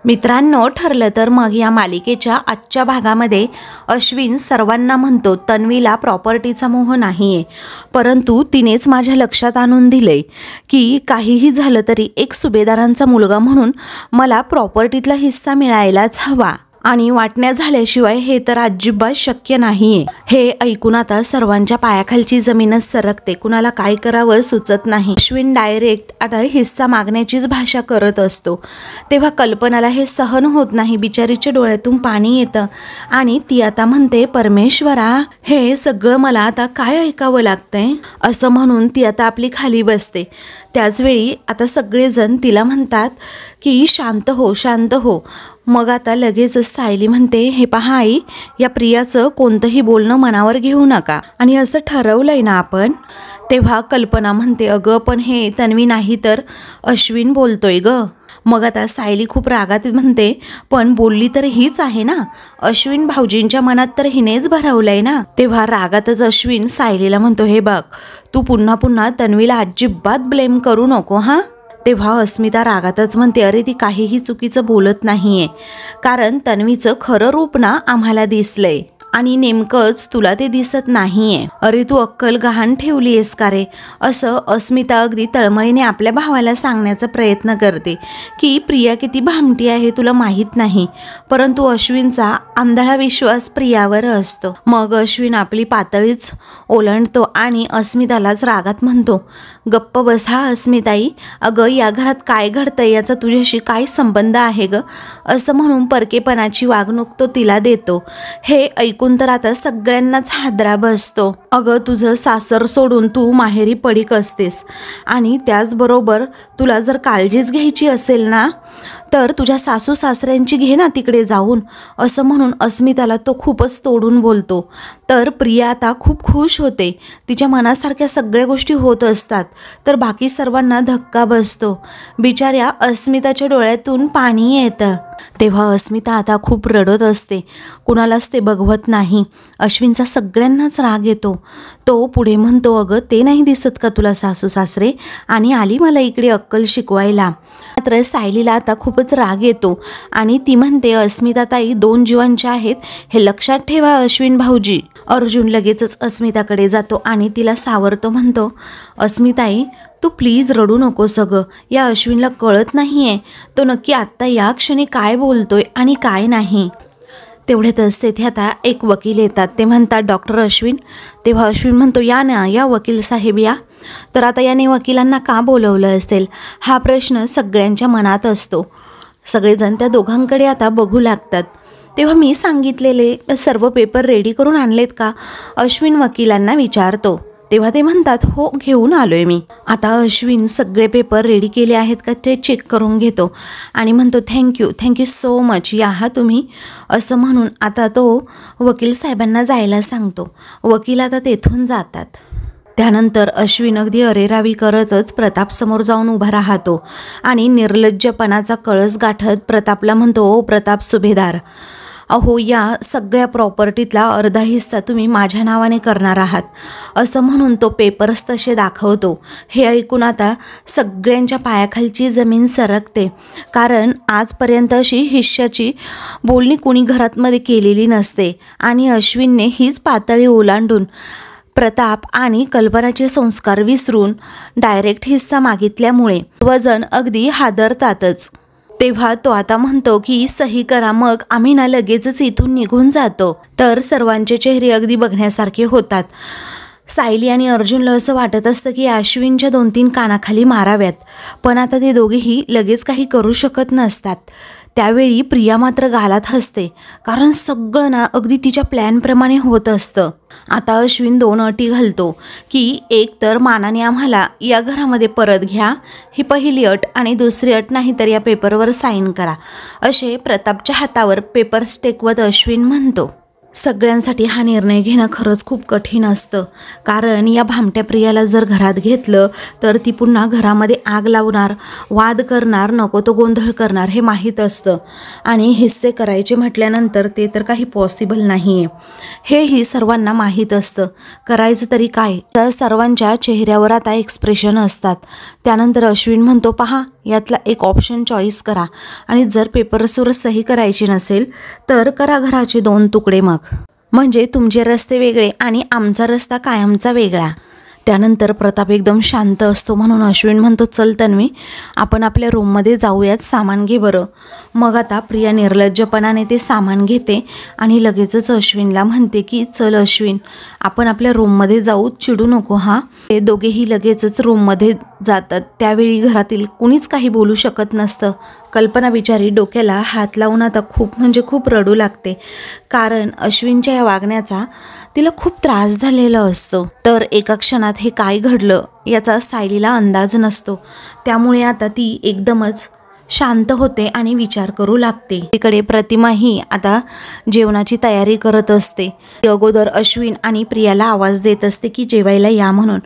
मित्रांनो, ठरलं तर मग या मालिकेच्या आजच्या भागामध्ये अश्विन सर्वांना म्हणतो तन्वीला प्रॉपर्टीचा मोह नाहीये, परंतु तिनेच माझ्या लक्षात आणून दिले की काहीही झालं तरी एक सुभेदारांचा मुलगा म्हणून मला प्रॉपर्टीतला हिस्सा मिळायलाच हवा आणि वाटण्या झाल्याशिवाय हे तर अजिबात शक्य नाहीये। हे ऐकून आता सर्वांच्या पायाखालची जमीनच सरकते, कुणाला काय करावं सुचत नाही। अश्विन डायरेक्ट आता हिस्सा मागण्याचीच भाषा करत असतो, तेव्हा कल्पनाला हे सहन होत नाही। बिचारीच्या डोळ्यातून पाणी येतं आणि ती आता म्हणते, परमेश्वरा, हे सगळं मला आता काय ऐकावं लागतंय असं म्हणून ती आता आपली खाली बसते। त्याचवेळी आता सगळेजण तिला म्हणतात की शांत हो, शांत हो। मग आता लगेचच सायली म्हणते, हे पहा आई, या प्रियाचं कोणतंही बोलणं मनावर घेऊ नका आणि असं ठरवलंय ना आपण। तेव्हा कल्पना म्हणते, अगं पण हे तन्वी नाही तर अश्विन बोलतोय ग। मग आता सायली खूप रागात म्हणते, पण बोलली तर हीच आहे ना, अश्विन भाऊजींच्या मनात तर हिनेच भरवलंय ना। तेव्हा रागातच अश्विन सायलीला म्हणतो, हे बघ, तू पुन्हा पुन्हा तन्वीला अजिबात ब्लेम करू नको हा। तेव्हा अस्मिता रागातच म्हणते, अरे ती काहीही चुकीचं बोलत नाहीये, कारण तन्वीचं खरं रूप ना आम्हाला दिसलंय आणि नेमकंच तुला ते दिसत नाहीये। अरे तू अक्कल गहाण ठेवलीयस का रे, असं अस्मिता अगदी तळमळीने आपल्या भावाला सांगण्याचा प्रयत्न करते की प्रिया किती भामटी आहे तुला माहीत नाही, परंतु अश्विनचा आंधळा विश्वास प्रियावर असतो। मग अश्विन आपली पातळीच ओलांडतो आणि अस्मितालाच रागात म्हणतो, गप्प बसा अस्मिताई, अगं या घरात काय घडतंय याचा तुझ्याशी काय संबंध आहे ग, असं म्हणून परकेपणाची वागणूक तो तिला देतो। हे ऐकून तर आता सगळ्यांनाच हादरा बसतो। अगं तुझं सासर सोडून तू माहेरी पडीक असतेस आणि त्याचबरोबर तुला जर काळजीच घ्यायची असेल ना तर तुझ्या सासू सासऱ्यांची घे ना तिकडे जाऊन, असं म्हणून अस्मिताला तो खूपच तोडून बोलतो। तर प्रिया आता खूप खुश होते, तिच्या मनासारख्या सगळ्या गोष्टी होत असतात, तर बाकी सर्वांना धक्का बसतो। बिचाऱ्या अस्मिताच्या डोळ्यातून पाणी येतं। तेव्हा अस्मिता आता खूप रडत असते, कुणालाच ते बघवत नाही। अश्विनचा सगळ्यांनाच राग येतो। तो पुढे म्हणतो, अगं ते नाही दिसत का तुला सासू सासरे, आणि आली मला इकडे अक्कल शिकवायला। मात्र सायलीला आता खूपच राग येतो आणि ती म्हणते, अस्मिता ताई 2 जीवांच्या आहेत हे लक्षात ठेवा अश्विन भाऊजी। अर्जुन लगेचच अस्मिताकडे जातो आणि तिला सावरतो, म्हणतो, अस्मिताई तू प्लीज रडू नकोस अगं, या अश्विनला कळत नाहीये तो नक्की आत्ता या क्षणी काय बोलतोय आणि काय नाही। तेवढ्यातच तेथे आता एक वकील येतात, ते म्हणतात, डॉक्टर अश्विन। तेव्हा अश्विन म्हणतो, या ना, या वकील साहेब या। तर आता याने वकिलांना का बोलवलं असेल हा प्रश्न सगळ्यांच्या मनात असतो। सगळेजण त्या दोघांकडे आता बघू लागतात। तेव्हा मी सांगितलेले सर्व पेपर रेडी करून आणलेत का, अश्विन वकिलांना विचारतो। तेव्हा ते म्हणतात, हो घेऊन आलोय मी। आता अश्विन सगळे पेपर रेडी केले आहेत का ते चेक करून घेतो आणि म्हणतो, थँक्यू सो मच, या हा तुम्ही, असं म्हणून आता तो वकील साहेबांना जायला सांगतो। वकील आता तेथून जातात। त्यानंतर अश्विन अगदी अरेरावी करतच प्रताप समोर जाऊन उभा राहतो आणि निर्लज्जपणाचा कळस गाठत प्रतापला म्हणतो, ओ प्रताप सुभेदार, अहो या सगळ्या प्रॉपर्टीतला अर्धा हिस्सा तुम्ही माझ्या नावाने करणार आहात, असं म्हणून तो पेपर्स तसे दाखवतो। हे ऐकून आता सगळ्यांच्या पायाखालची जमीन सरकते, कारण आजपर्यंत अशी हिश्श्याची बोलणी कोणी घरातमध्ये केलेली नसते आणि अश्विनने हीच पातळी ओलांडून प्रताप आणि कल्पनाचे संस्कार विसरून डायरेक्ट हिस्सा मागितल्यामुळे सर्वजण अगदी हादरतातच। तेव्हा तो आता म्हणतो की सही करा, मग आम्ही ना लगेचच इथून निघून जातो। तर सर्वांचे चेहरे अगदी बघण्यासारखे होतात। सायली आणि अर्जुनला असं वाटत असतं की अश्विनच्या 2-3 कानाखाली माराव्यात, पण आता ते दोघेही लगेच काही करू शकत नसतात। त्यावेळी प्रिया मात्र गालात हसते, कारण सगळं ना अगदी तिच्या प्लॅनप्रमाणे होत असतं। आता अश्विन 2 अटी घालतो की एक तर मानाने आम्हाला या घरामध्ये परत घ्या, ही पहिली अट, आणि दुसरी अट नाही तर या पेपरवर साईन करा, असे प्रतापच्या हातावर पेपर्स टेकवत अश्विन म्हणतो। सगळ्यांसाठी हा निर्णय घेणं खरंच खूप कठीण असतं, कारण या भामट्या प्रियाला जर घरात घेतलं तर ती पुन्हा घरामध्ये आग लावणार, वाद करणार, नको तो गोंधळ करणार हे माहीत असतं आणि हिस्से करायचे म्हटल्यानंतर ते तर काही पॉसिबल नाही आहे, हेही सर्वांना माहीत असतं। करायचं तरी काय, तर सर्वांच्या चेहऱ्यावर आता एक्सप्रेशन असतात। त्यानंतर अश्विन म्हणतो, पहा यातला एक ऑप्शन चॉईस करा आणि जर पेपरवर सही करायची नसेल तर करा घराचे 2 तुकडे. मग म्हणजे तुमचे रस्ते वेगळे आणि आमचा रस्ता कायमचा वेगळा. त्यानंतर प्रताप एकदम शांत असतो म्हणून अश्विन म्हणतो, चल तन्वी, आपण आपल्या रूममध्ये जाऊयात, सामान घे बरं. मग आता प्रिया निर्लज्जपणाने ते सामान घेते आणि लगेचच अश्विनला म्हणते की चल अश्विन, आपण आपल्या रूममध्ये जाऊ, चिडू नको हां. ते दोघेही लगेचच रूममध्ये जातात. त्यावेळी घरातील कुणीच काही बोलू शकत नसतं. कल्पना बिचारी डोक्याला हात लावून आता खूप रडू लागते, कारण अश्विनच्या या वागण्याचा तिला खूप त्रास झालेला असतो. तर एका क्षणात हे काय घडलं याचा सायलीला अंदाज नसतो. त्यामुळे आता ती एकदमच शांत होते आणि विचार करू लागते. तिकडे प्रतिमा ही आता जेवणाची तयारी करत असते. अगोदर अश्विन आणि प्रियाला आवाज देत असते की जेवायला या म्हणून,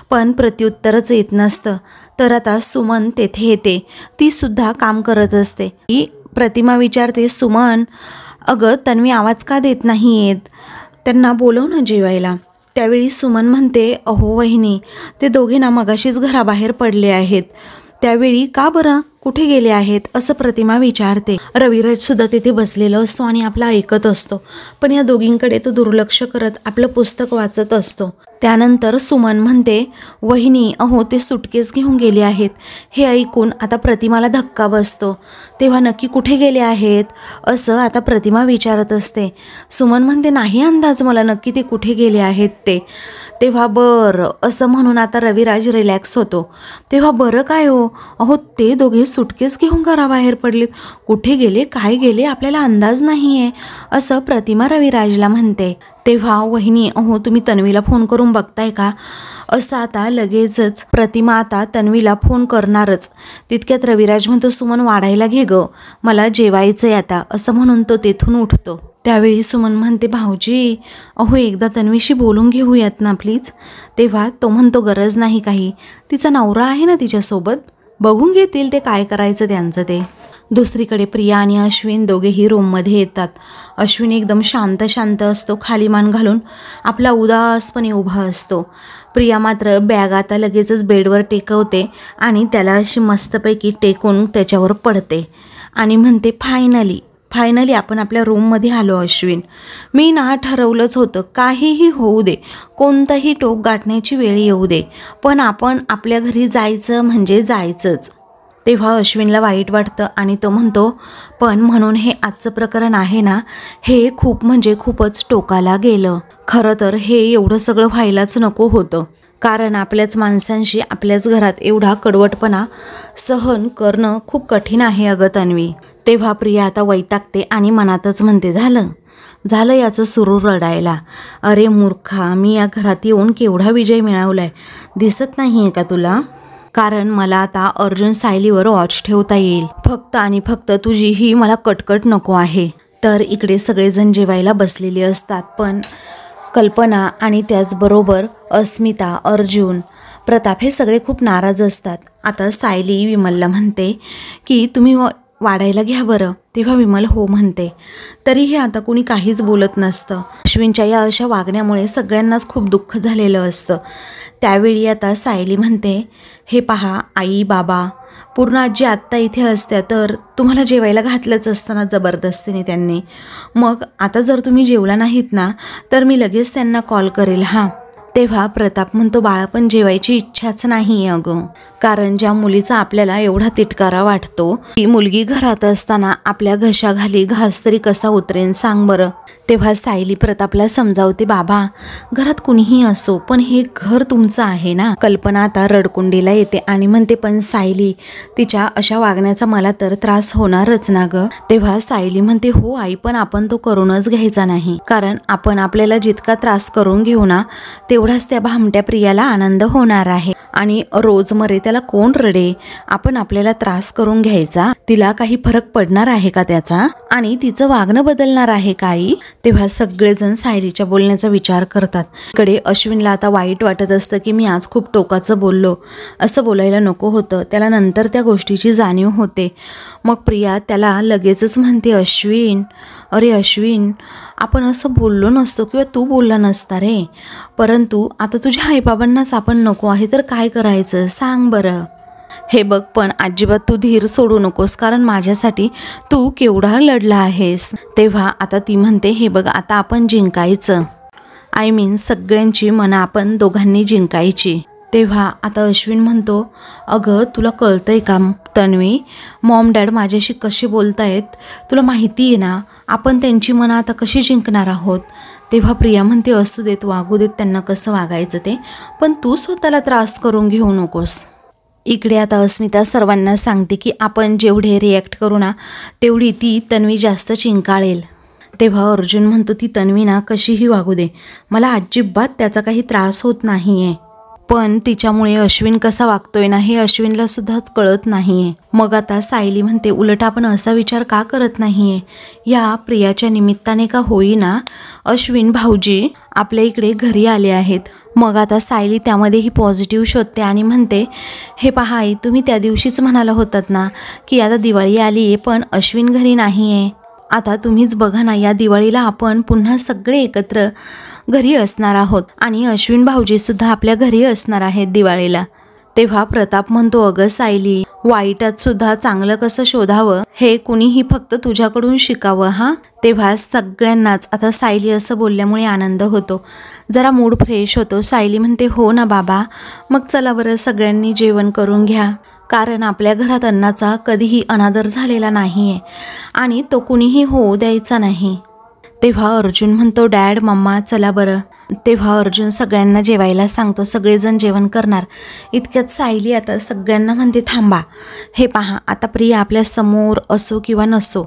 पण प्रत्युत्तरच येत नसतं. तर आता सुमन तेथे येते. ती सुद्धा काम करत असते. ही प्रतिमा विचारते, सुमन अगं तन्वी आवाज का देत नाही येत, त्यांना बोलव ना जेवायला. त्यावेळी सुमन म्हणते, अहो वहिनी, ते दोघे ना मगाशीच घराबाहेर पडले आहेत. त्यावेळी का बरं, कुठे गेले आहेत असं प्रतिमा विचारते. रविराज सुद्धा तिथे बसलेला असतो आणि आपला ऐकत असतो, पण या दोघींकडे तो दुर्लक्ष करत आपलं पुस्तक वाचत असतो. त्यानंतर सुमन म्हणते, वहिनी अहो ते सुटकेस घेऊन गेले आहेत. हे ऐकून आता प्रतिमाला धक्का बसतो. तेव्हा नक्की कुठे गेले आहेत असं आता प्रतिमा विचारत असते. सुमन म्हणते, नाही अंदाज मला नक्की ते कुठे गेले आहेत ते. तेव्हा बरं असं म्हणून आता रविराज रिलॅक्स होतो. तेव्हा बरं काय हो, अहो ते दोघे सुटकेस घेऊन घराबाहेर पडलेत, कुठे गेले काय गेले आपल्याला अंदाज नाही आहे असं प्रतिमा रविराजला म्हणते. तेव्हा वहिनी अहो तुम्ही तन्वीला फोन करून बघताय का असं आता लगेचच प्रतिमा आता तन्वीला फोन करणारच. तितक्यात रविराज म्हणतो, सुमन वाढायला घे गं, मला जेवायचंय आता असं म्हणून तो तेथून उठतो. त्यावेळी सुमन म्हणते, भाऊजी अहो एकदा तन्वीशी बोलून घेऊयात ना प्लीज. तेव्हा तो म्हणतो, गरज नाही काही, तिचा नवरा आहे ना तिच्यासोबत, बघून घेतील ते काय करायचं त्यांचं ते. दुसरीकडे प्रिया आणि अश्विन दोघेही रूममध्ये येतात. अश्विन एकदम शांत असतो, खाली मान घालून आपला उदासपणे उभा असतो. प्रिया मात्र बॅग आता लगेचच बेडवर टेकवते आणि त्याला अशी मस्तपैकी टेकून त्याच्यावर पडते आणि म्हणते, फायनली आपण आपल्या रूममध्ये आलो अश्विन. मी ना ठरवलंच होतं, काहीही होऊ दे, कोणतंही टोक गाठण्याची वेळ येऊ दे, पण आपण आपल्या घरी जायचं म्हणजे जायचंच. तेव्हा अश्विनला वाईट वाटतं आणि तो म्हणतो, पण म्हणून हे आजचं प्रकरण आहे ना, हे खूपच टोकाला गेलं. खरं तर हे एवढं सगळं व्हायलाच नको होतं, कारण आपल्याच माणसांशी आपल्याच घरात एवढा कडवटपणा सहन करणं खूप कठीण आहे अगं तन्वी. तेव्हा प्रिया आता वैतागते आणि मनातच म्हणते, झालं याचं सुरू रडायला. अरे मूर्खा, मी या घरात येऊन केवढा विजय मिळवलाय, दिसत नाही आहे का तुला? कारण मला आता अर्जुन सायलीवर वॉच ठेवता येईल. फक्त आणि फक्त तुझी ही मला कटकट नको आहे. तर इकडे सगळेजण जेवायला बसलेले असतात, पण कल्पना आणि त्याचबरोबर अस्मिता, अर्जुन, प्रताप हे सगळे खूप नाराज असतात. आता सायली विमलला म्हणते की तुम्ही वाढायला घ्या बरं. तेव्हा विमल हो म्हणते. तरीही आता कोणी काहीच बोलत नसतं. अश्विनच्या या अशा वागण्यामुळे सगळ्यांनाच खूप दुःख झालेलं असतं. त्यावेळी आता सायली म्हणते, हे पहा आई बाबा, पूर्ण आजी आत्ता इथे असत्या तर तुम्हाला जेवायला घातलंच असतं ना जबरदस्तीने त्यांनी. मग आता जर तुम्ही जेवला नाहीत ना तर मी लगेच त्यांना कॉल करेल हां. तेव्हा प्रताप म्हणतो, बाळा पण जेवायची इच्छाच नाही अगं, कारण ज्या मुलीचा आपल्याला एवढा तिटकारा वाटतो, ती मुलगी घरात असताना आपल्या घशाखाली घास तरी कसा उतरेन सांग बरं. तेव्हा सायली प्रतापला समजावते, बाबा घरात कुणीही असो पण हे घर तुमचं आहे ना. कल्पना आता रडकुंडीला येते आणि म्हणते, पण सायली तिच्या अशा वागण्याचा मला तर त्रास होणारच ना ग. तेव्हा सायली म्हणते, हो आई, पण आपण तो करूनच घ्यायचा नाही, कारण आपण आपल्याला जितका त्रास करून घेऊ ना तेवढाच त्या भामट्या प्रियाला आनंद होणार आहे. आणि रोज मरे त्याला कोण रडे, आपण आपल्याला त्रास करून घ्यायचा, तिला काही फरक पडणार आहे का त्याचा, आणि तिचं वागणं बदलणार आहे काही. तेव्हा सगळेजण सायलीच्या बोलण्याचा विचार करतात. इकडे अश्विनला आता वाईट वाटत असतं की मी आज खूप टोकाचं बोललो, असं बोलायला नको होतं. त्याला नंतर त्या गोष्टीची जाणीव होते. मग प्रिया त्याला लगेचच म्हणते, अरे अश्विन, आपण असं बोललो नसतो किंवा तू बोलला नसता रे, परंतु आता तुझ्या आईबाबांनाच आपण नको आहे तर काय करायचं सांग बरं. हे बघ, पण अजिबात तू धीर सोडू नकोस, कारण माझ्यासाठी तू केवढा लढला आहेस. तेव्हा आता ती म्हणते, हे बघ, आता आपण जिंकायचं. आय मीन सगळ्यांची मनं आपण दोघांनी जिंकायची. तेव्हा आता अश्विन म्हणतो, अगं तुला कळतंय का तन्वी, मॉम डॅड माझ्याशी कसे बोलतायत, तुला माहिती आहे ना, आपण त्यांची मनं आता कशी जिंकणार आहोत. तेव्हा प्रिया म्हणते, असू देत, वागू देत त्यांना कसं वागायचं ते, पण तू स्वतःला त्रास करून घेऊ नकोस. इकडे आता अस्मिता सर्वांना सांगते की आपण जेवढे रिॲक्ट करू ना तेवढी ती तन्वी जास्त चिंकाळेल. तेव्हा अर्जुन म्हणतो, ती तन्वी ना कशीही वागू दे, मला अजिबात त्याचा काही त्रास होत नाही आहे, पण तिच्यामुळे अश्विन कसा वागतोय ना हे अश्विनला सुद्धाच कळत नाही आहे. मग आता सायली म्हणते, उलट आपण असा विचार का करत नाही आहे, या प्रियाच्या निमित्ताने का होईना अश्विन भाऊजी आपल्या इकडे घरी आले आहेत. मग आता सायली त्यामध्येही पॉझिटिव्ह शोधते आणि म्हणते, हे पहा आई, तुम्ही त्या दिवशीच म्हणाला होतात ना की आता दिवाळी आली आहे पण अश्विन घरी नाही आहे. आता तुम्हीच बघा ना, या दिवाळीला आपण पुन्हा सगळे एकत्र घरी असणार आहोत आणि अश्विन भाऊजीसुद्धा आपल्या घरी असणार आहेत दिवाळीला. तेव्हा प्रताप म्हणतो, अगं सायली, वाईटात सुद्धा चांगलं कसं शोधावं हे कुणीही फक्त तुझ्याकडून शिकावं हा. तेव्हा सगळ्यांनाच आता सायली असं बोलल्यामुळे आनंद होतो, जरा मूड फ्रेश होतो. सायली म्हणते, हो ना बाबा, मग चला बरं सगळ्यांनी जेवण करून घ्या, कारण आपल्या घरात अन्नाचा कधीही अनादर झालेला नाही आहे आणि तो कुणीही होऊ द्यायचा नाही. तेव्हा अर्जुन म्हणतो, डॅड मम्मा चला बरं. तेव्हा अर्जुन सगळ्यांना जेवायला सांगतो, सगळेजण जेवण करणार. इतक्यात सायली आता सगळ्यांना म्हणते, थांबा, हे पहा, आता प्रिया आपल्या समोर असो किंवा नसो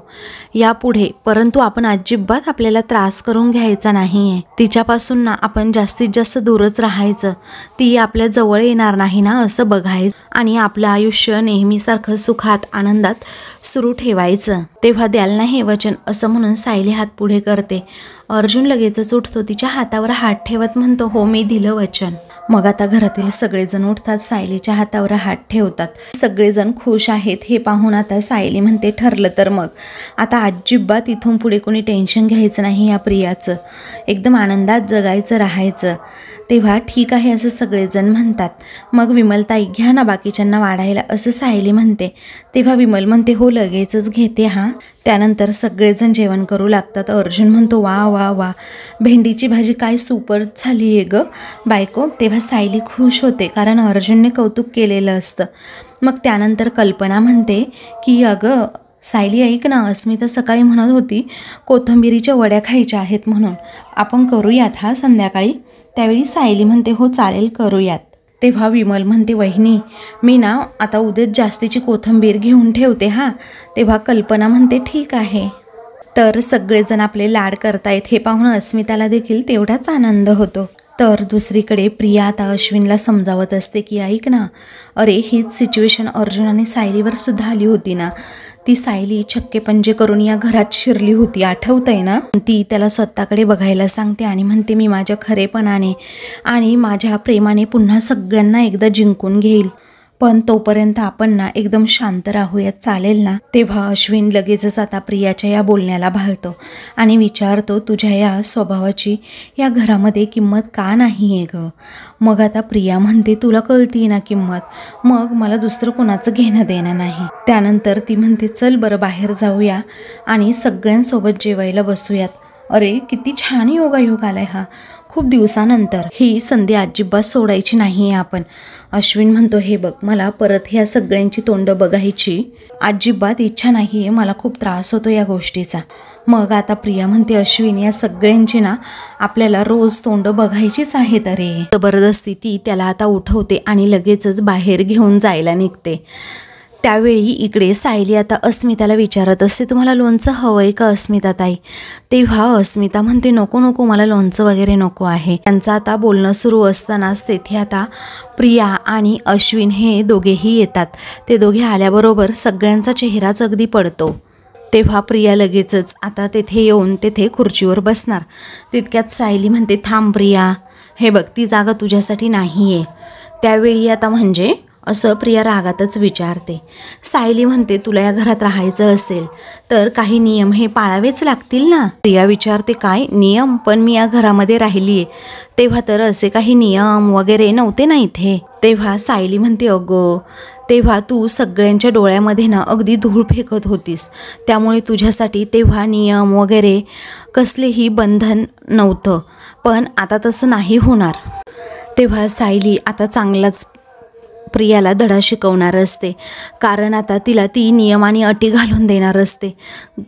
यापुढे, परंतु आपण अजिबात आपल्याला त्रास करून घ्यायचा नाही आहे. तिच्यापासून ना आपण जास्तीत जास्त दूरच राहायचं, ती आपल्या जवळ येणार नाही ना असं बघायचं आणि आपलं आयुष्य नेहमीसारखं सुखात आनंदात सुरू ठेवायचं. तेव्हा द्याल ना हे वचन, असं म्हणून सायली हात पुढे करते. अर्जुन लगेचच उठतो, तिच्या हातावर हात ठेवत म्हणतो, हो मी दिलं वचन. मग आता घरातील सगळेजण उठतात, सायलीच्या हातावर हात ठेवतात. सगळेजण खुश आहेत हे पाहून आता सायली म्हणते, ठरलं तर मग आता अजिबात इथून पुढे कोणी टेन्शन घ्यायचं नाही, या प्रियाचं एकदम आनंदात जगायचं राहायचं. तेव्हा ठीक आहे असं सगळेजण म्हणतात. मग विमलताई घ्या ना बाकीच्यांना वाढायला असं सायली म्हणते. तेव्हा विमल म्हणते, हो लगेचच घेते हा. त्यानंतर सगळेजण जेवण करू लागतात. अर्जुन म्हणतो, वा वा वा, भेंडीची भाजी काय सुपर झाली आहे गं बायको. तेव्हा सायली खुश होते कारण अर्जुनने कौतुक केलेलं असतं. मग त्यानंतर कल्पना म्हणते की अगं सायली ऐक ना, अस्मिता सकाळी म्हणत होती कोथिंबिरीच्या वड्या खायच्या आहेत म्हणून, आपण करूयात हा संध्याकाळी. त्यावेळी सायली म्हणते, हो चालेल करूयात. तेव्हा विमल म्हणते, वहिनी मी ना आता उद्याच जास्तीची कोथिंबीर घेऊन ठेवते हा. तेव्हा कल्पना म्हणते, ठीक आहे. तर सगळेजण आपले लाड करतायत हे पाहून अस्मिताला देखील तेवढाच आनंद होतो. तर दुसरीकडे प्रिया आता अश्विनला समजावत असते की ऐक ना, अरे हीच सिच्युएशन अर्जुन आणि सायलीवर सुद्धा आली होती ना, ती सायली छक्के पंजे करून या घरात शिरली होती, आठवतंय ना. ती त्याला स्वतःकडे बघायला सांगते आणि म्हणते, मी माझ्या खरेपणाने आणि माझ्या प्रेमाने पुन्हा सगळ्यांना एकदा जिंकून घेईल, पण तोपर्यंत आपण ना एकदम शांत राहूयात, चालेल ना. तेव्हा अश्विन लगेचच आता प्रियाच्या या बोलण्याला भाळतो आणि विचारतो, तुझ्या या स्वभावाची या घरामध्ये किंमत का नाही आहे गं. मग आता प्रिया म्हणते, तुला कळती ना किंमत, मग मला दुसरं कोणाचं घेणं देणं नाही. त्यानंतर ती म्हणते, चल बरं बाहेर जाऊया आणि सगळ्यांसोबत जेवायला बसूयात. अरे किती छान योगायोग आलाय हा, खूप दिवसानंतर ही संधी अजिबात सोडायची नाही आहे आपण. अश्विन म्हणतो, हे बघ मला परत ह्या सगळ्यांची तोंडं बघायची अजिबात इच्छा नाही आहे, मला खूप त्रास होतो या गोष्टीचा. मग आता प्रिया म्हणते, अश्विन या सगळ्यांची ना आपल्याला रोज तोंडं बघायचीच आहेत. अरे जबरदस्ती ती त्याला आता उठवते आणि लगेचच बाहेर घेऊन जायला निघते. त्यावेळी इकडे सायली आता अस्मिताला विचारत असते, तुम्हाला लोणचं हवंय का अस्मिताताई. तेव्हा अस्मिता म्हणते, नको नको, मला लोणचं वगैरे नको आहे. त्यांचं आता बोलणं सुरू असतानाच तेथे आता प्रिया आणि अश्विन हे दोघेही येतात. ते दोघे आल्याबरोबर सगळ्यांचा चेहराच अगदी पडतो. तेव्हा प्रिया लगेचच आता तेथे येऊन तेथे खुर्चीवर बसणार. तितक्यात सायली म्हणते, थांब प्रिया, हे बघ ती जागा तुझ्यासाठी नाही आहे. त्यावेळी आता म्हणजे असं प्रिया रागातच विचारते. सायली म्हणते, तुला या घरात राहायचं असेल तर काही नियम हे पाळावेच लागतील ना. प्रिया विचारते, काय नियम, पण मी या घरामध्ये राहिली आहे तेव्हा तर असे काही नियम वगैरे नव्हते ना इथे. तेव्हा सायली म्हणते, अगो तेव्हा तू सगळ्यांच्या डोळ्यामध्ये ना अगदी धूळ फेकत होतीस, त्यामुळे तुझ्यासाठी तेव्हा नियम वगैरे कसलेही बंधन नव्हतं. पण आता तसं नाही होणार. तेव्हा सायली आता चांगलाच प्रियाला धडा शिकवणार असते, कारण आता तिला ती नियम आणि अटी घालून देणार असते.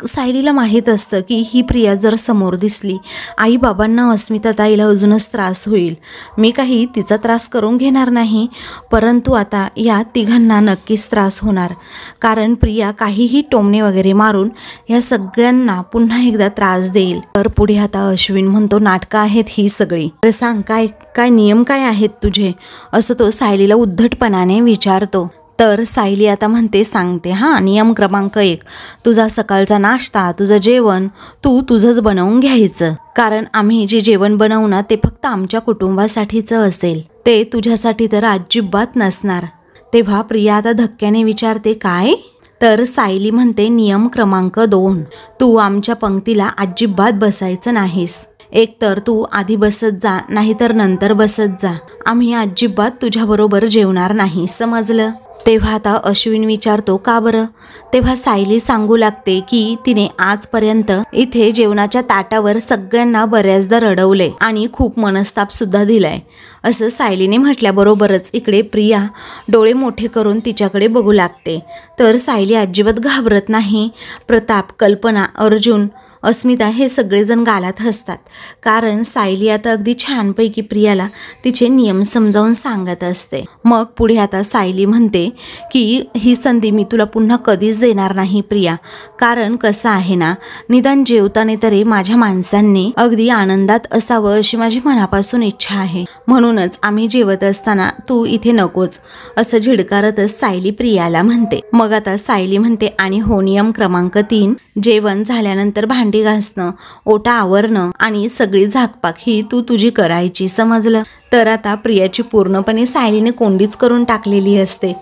सायलीला माहीत असतं की ही प्रिया जर समोर दिसली, आई बाबांना अस्मिता ताईला अजूनच त्रास होईल. मी काही तिचा त्रास करून घेणार नाही, परंतु आता या तिघांना नक्कीच त्रास होणार, कारण प्रिया काहीही टोमणे वगैरे मारून या सगळ्यांना पुन्हा एकदा त्रास देईल. तर पुढे आता अश्विन म्हणतो, नाटकं आहेत ही सगळी, तर सांग काय काय नियम काय आहेत तुझे, असं तो सायलीला उद्धटपणाने विचारतो. तर सायली आता म्हणते, सांगते हां. नियम क्रमांक 1, तुझा सकाळचा नाश्ता, तुझं जेवण तुझंच बनवून घ्यायचं, कारण आम्ही जे जेवण बनवू ना ते फक्त आमच्या कुटुंबासाठीचं असेल, ते तुझ्यासाठी तर अजिबात नसणार. तेव्हा प्रिया आता धक्क्याने विचारते, काय? तर सायली म्हणते, नियम क्रमांक 2, तू आमच्या पंक्तीला अजिबात बसायचं नाहीस. एक तर तू आधी बसत जा, नाहीतर नंतर बसत जा. आम्ही अजिबात तुझ्याबरोबर जेवणार नाही, समजलं? तेव्हा आता अश्विन विचारतो, का बरं? तेव्हा सायली सांगू लागते की तिने आजपर्यंत इथे जेवणाच्या ताटावर सगळ्यांना बऱ्याचदा रडवले आणि खूप मनस्ताप सुद्धा दिलाय, असं सायलीने म्हटल्याबरोबरच इकडे प्रिया डोळे मोठे करून तिच्याकडे बघू लागते. तर सायली अजिबात घाबरत नाही. प्रताप, कल्पना, अर्जुन, अस्मिता हे सगळेजण गालात हसतात, कारण सायली आता अगदी छानपैकी प्रियाला तिचे नियम समजावून सांगत असते. मग पुढे आता सायली म्हणते की ही संधी मी तुला पुन्हा कधीच देणार नाही प्रिया, कारण कसं आहे ना, निदान जेवताना तरी माझ्या माणसांनी अगदी आनंदात असावं अशी माझी मनापासून इच्छा आहे, म्हणूनच आम्ही जेवत असताना तू इथे नकोच, असं झिडकारतच सायली प्रियाला म्हणते. मग आता सायली म्हणते, आणि हो, नियम क्रमांक 3, जेवण झाल्यानंतर भांडी घासणं, ओटा आवरणं आणि सगळी झाकपाक ही तुझी करायची, समजलं? तर आता प्रियाची पूर्णपणे सायलीने कोंडीच करून टाकलेली असते.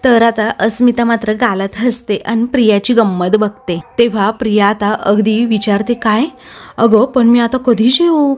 तर आता अस्मिता मात्र गालात हसते आणि प्रियाची गंमत बघते. तेव्हा प्रिया आता अगदी विचारते, काय? अगं पण मी आता कधी जेवू?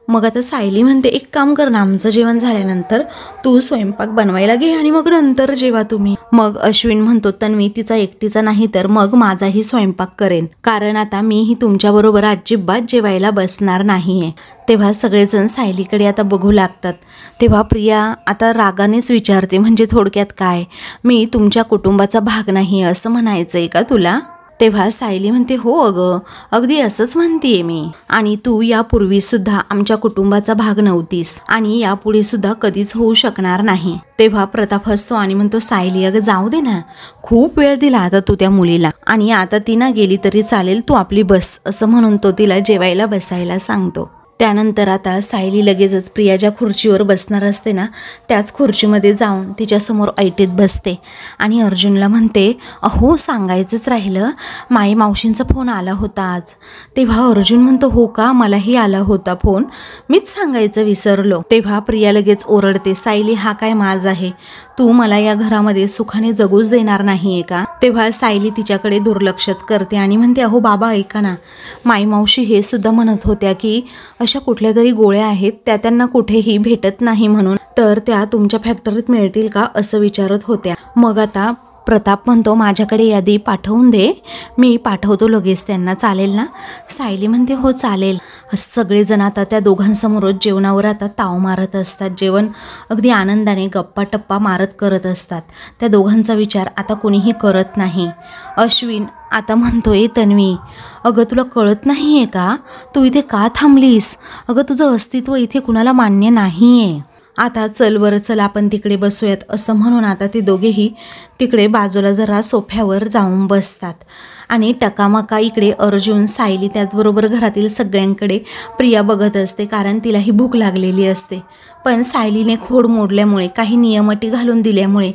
मग आता सायली म्हणते, एक काम कर ना, आमचं जेवण झाल्यानंतर तू स्वयंपाक बनवायला घे आणि मग नंतर जेवा तुम्ही. मग अश्विन म्हणतो, तन्वी तिचा एकटीचा नाही तर मग माझाही स्वयंपाक करेन, कारण आता मीही तुमच्याबरोबर अजिबात जेवायला बसणार नाहीये. तेव्हा सगळेजण सायलीकडे आता बघू लागतात. तेव्हा प्रिया आता रागानेच विचारते, म्हणजे थोडक्यात काय, मी तुमच्या कुटुंबाचा भाग नाही असं म्हणायचंय का तुला? तेव्हा सायली म्हणते, हो अगं, अगदी असंच म्हणतेय मी, आणि तू यापूर्वी सुद्धा आमच्या कुटुंबाचा भाग नव्हतीस आणि यापुढे सुद्धा कधीच होऊ शकणार नाही. तेव्हा प्रताप हसतो आणि म्हणतो, सायली अगं जाऊ दे ना, खूप वेळ दिला आता तू त्या मुलीला, आणि आता ती ना गेली तरी चालेल, तू आपली बस, असं म्हणून तो तिला जेवायला बसायला सांगतो. त्यानंतर आता सायली लगेचच प्रिया ज्या खुर्चीवर बसणार असते ना, त्याच खुर्चीमध्ये जाऊन तिच्यासमोर ऐटीत बसते आणि अर्जुनला म्हणते, अहो सांगायचंच राहिलं, माई मावशींचा फोन आला होता आज. तेव्हा अर्जुन म्हणतो, हो का, मलाही आला होता फोन, मीच सांगायचं विसरलो. तेव्हा प्रिया लगेच ओरडते, सायली हा काय माज आहे, तू मला या घरामध्ये सुखाने जगूच देणार नाहीये का? तेव्हा सायली तिच्याकडे दुर्लक्षच करते आणि म्हणते, अहो बाबा ऐका ना, माई मावशी हे सुद्धा म्हणत होत्या की अशा कुठल्या तरी गोळ्या आहेत त्या त्यांना कुठेही भेटत नाही म्हणून, तर त्या तुमच्या फॅक्टरीत मिळतील का असं विचारत होत्या. मग आता प्रताप म्हणतो, माझ्याकडे यादी पाठवून दे, मी पाठवतो लगेच त्यांना, चालेल ना? सायली म्हणते, हो चालेल. सगळेजण आता त्या दोघांसमोरच जेवणावर आता ताव मारत असतात. जेवण अगदी आनंदाने गप्पा टप्पा मारत करत असतात. त्या दोघांचा विचार आता कोणीही करत नाही. अश्विन आता म्हणतोय, तन्वी अगं तुला कळत नाही आहे का, तू इथे का थांबलीस? अगं तुझं अस्तित्व इथे कुणाला मान्य नाही आहे. आता चल बरं, चल आपण तिकडे बसूयात, असं म्हणून आता ते दोघेही तिकडे बाजूला जरा सोफ्यावर जाऊन बसतात. आणि टकामका इकडे अर्जुन, सायली, त्याचबरोबर घरातील सगळ्यांकडे प्रिया बघत असते, कारण तिलाही भूक लागलेली असते. पण सायलीने खोड मोडल्यामुळे, काही नियमअटी घालून दिल्यामुळे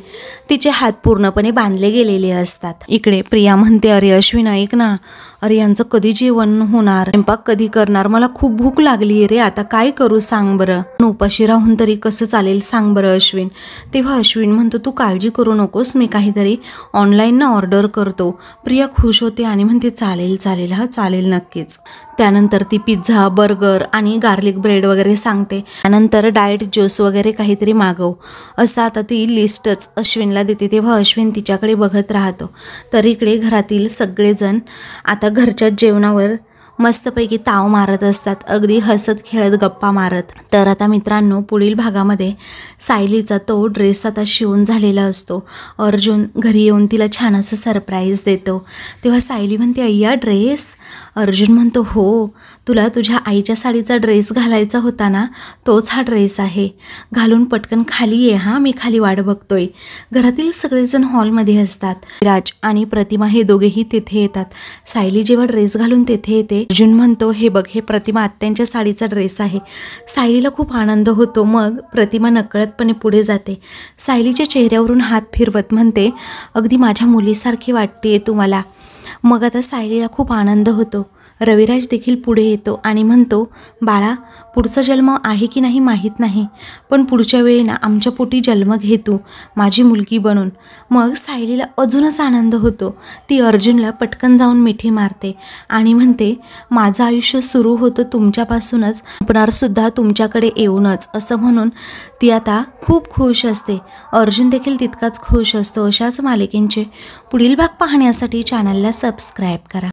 तिचे हात पूर्णपणे बांधले गेलेले असतात. इकडे प्रिया म्हणते, अरे अश्विन ऐक ना, अरे यांचं कधी जेवण होणार, स्वयंपाक कधी करणार, मला खूप भूक लागली रे, आता काय करू सांग बरं, उपाशी राहून तरी कसं चालेल सांग बरं अश्विन. तेव्हा अश्विन म्हणतो, तू काळजी करू नकोस, मी काहीतरी ऑनलाईन ना ऑर्डर करतो. प्रिया खुश खुश होते आणि म्हणते चालेल चालेल, हा चालेल नक्कीच. त्यानंतर ती पिझ्झा, बर्गर आणि गार्लिक ब्रेड वगैरे सांगते. त्यानंतर डाएट ज्यूस वगैरे काहीतरी मागव असं आता ती लिस्टच अश्विनला देते. तेव्हा अश्विन तिच्याकडे बघत राहतो. तर इकडे घरातील सगळेजण आता घरच्या जेवणावर मस्तपैकी ताव मारत असतात, अगदी हसत खेळत गप्पा मारत. तर आता मित्रांनो, पुढील भागामध्ये सायलीचा तो ड्रेस आता शिवून झालेला असतो. अर्जुन घरी येऊन तिला छान असं सरप्राईज देतो. तेव्हा सायली म्हणते, अय्या ड्रेस? अर्जुन म्हणतो, हो, तुला तुझ्या आईच्या साडीचा ड्रेस घालायचा होता ना, तोच हा ड्रेस आहे. घालून पटकन खाली ये, हा मी खाली वाट बघतोय. घरातील सगळेजण हॉलमध्ये असतात. राज आणि प्रतिमा हे दोघेही तिथे येतात. सायली जेव्हा ड्रेस घालून तिथे येते, अर्जुन म्हणतो, हे बघ, हे प्रतिमा आत्यांच्या साडीचा ड्रेस आहे. सायलीला खूप आनंद होतो. मग प्रतिमा नकळतपणे पुढे जाते. सायलीच्या चेहऱ्यावरून हात फिरवत म्हणते, अगदी माझ्या मुलीसारखी वाटते तुम्हाला. मग आता सायलीला खूप आनंद होतो. रविराज देखील पुढे येतो आणि म्हणतो, बाळा, पुढचा जन्म आहे की नाही माहीत नाही, पण पुढच्या वेळी ना आमच्या पोटी जन्म घे तू, माझी मुलगी बनून. मग सायलीला अजूनच आनंद होतो. ती अर्जुनला पटकन जाऊन मिठी मारते आणि म्हणते, माझं आयुष्य सुरू होतं तुमच्यापासूनच, संपणारसुद्धा तुमच्याकडे येऊनच. असं म्हणून ती आता खूप खुश असते. अर्जुन देखील तितकाच खुश असतो. अशाच मालिकेंचे पुढील भाग पाहण्यासाठी चॅनलला सबस्क्राईब करा.